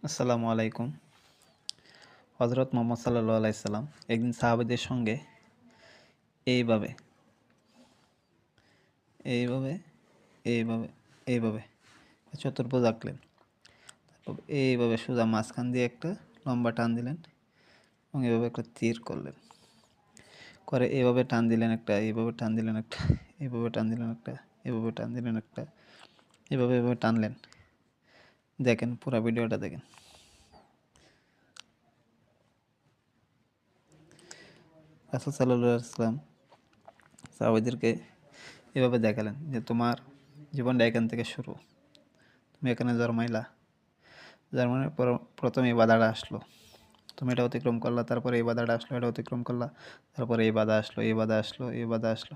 আসসালামু আলাইকুম। হযরত মুহাম্মদ সাল্লাল্লাহু আলাইহি সাল্লাম একদিন সাহাবীদের সঙ্গে এইভাবে, এইভাবে, এইভাবে, এইভাবে চতুর্ভুজ আঁকলেন। তারপর এইভাবে সোজা মাঝখান দিয়ে একটা লম্বা টান দিলেন এবং এভাবে একটা তীর করলেন। করে এভাবে টান দিলেন একটা, এইভাবে টান দিলেন একটা, এইভাবে টান দিলেন একটা, এভাবে টান দিলেন একটা, এভাবে টানলেন। দেখেন পুরা ভিডিওটা দেখেন। রাসূল সাল্লাল্লাহু আলাইহি সাল্লাম সাহাবীদেরকে এভাবে দেখালেন যে তোমার জীবনটা এখান থেকে শুরু। তুমি এখানে জন্মাইলা, জন্মানোর পর প্রথমে এই বাধাটা আসলো, তুমি এটা অতিক্রম করলা, তারপরে এই বাধাটা আসলো, এটা অতিক্রম করলা, তারপরে এই বাধা আসলো, এই বাধা আসলো, এই বাধা আসলো।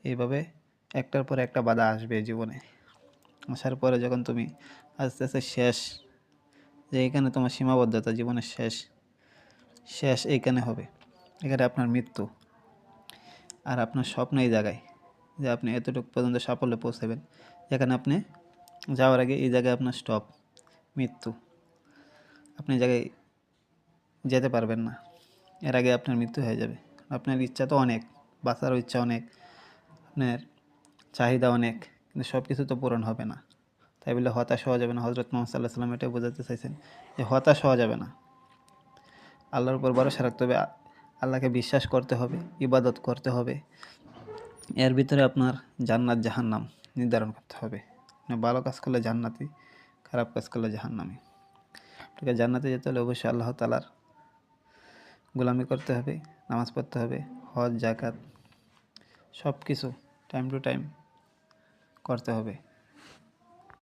এইভাবে একটার পর একটা বাধা আসবে জীবনে। আসার পরে যখন তুমি আস্তে আস্তে শেষ, যে এখানে তোমার সীমাবদ্ধতা জীবনের শেষ, শেষ এইখানে হবে, এখানে আপনার মৃত্যু। আর আপনার স্বপ্ন এই জায়গায় যে আপনি এতটুকু পর্যন্ত সাফল্যে পৌঁছাবেন, যেখানে আপনি যাওয়ার আগে এই জায়গায় আপনার স্টপ, মৃত্যু। আপনি এই জায়গায় যেতে পারবেন না, এর আগে আপনার মৃত্যু হয়ে যাবে। আপনার ইচ্ছা তো অনেক, বাঁচারও ইচ্ছা অনেক, আপনার চাহিদা অনেক, কিন্তু সব কিছু তো পূরণ হবে না। তাই বলে হতাশ হওয়া যাবে না। হজরত মোহাম্মদ সাল্লাহ সাল্লাম এটাই বোঝাতে চাইছেন যে হতাশ হওয়া যাবে না, আল্লাহর উপর ভরসা রাখতে হবে, আল্লাহকে বিশ্বাস করতে হবে, ইবাদত করতে হবে। এর ভিতরে আপনার জান্নাত জাহান্নাম নির্ধারণ করতে হবে। ভালো কাজ করলে জান্নাতি, খারাপ কাজ করলে জাহান্নামি। ঠিক আছে, জান্নাতে যেতে হলে অবশ্যই আল্লাহ তাআলার গোলামি করতে হবে, নামাজ পড়তে হবে, হজ জাকাত সব কিছু টাইম টু টাইম করতে হবে।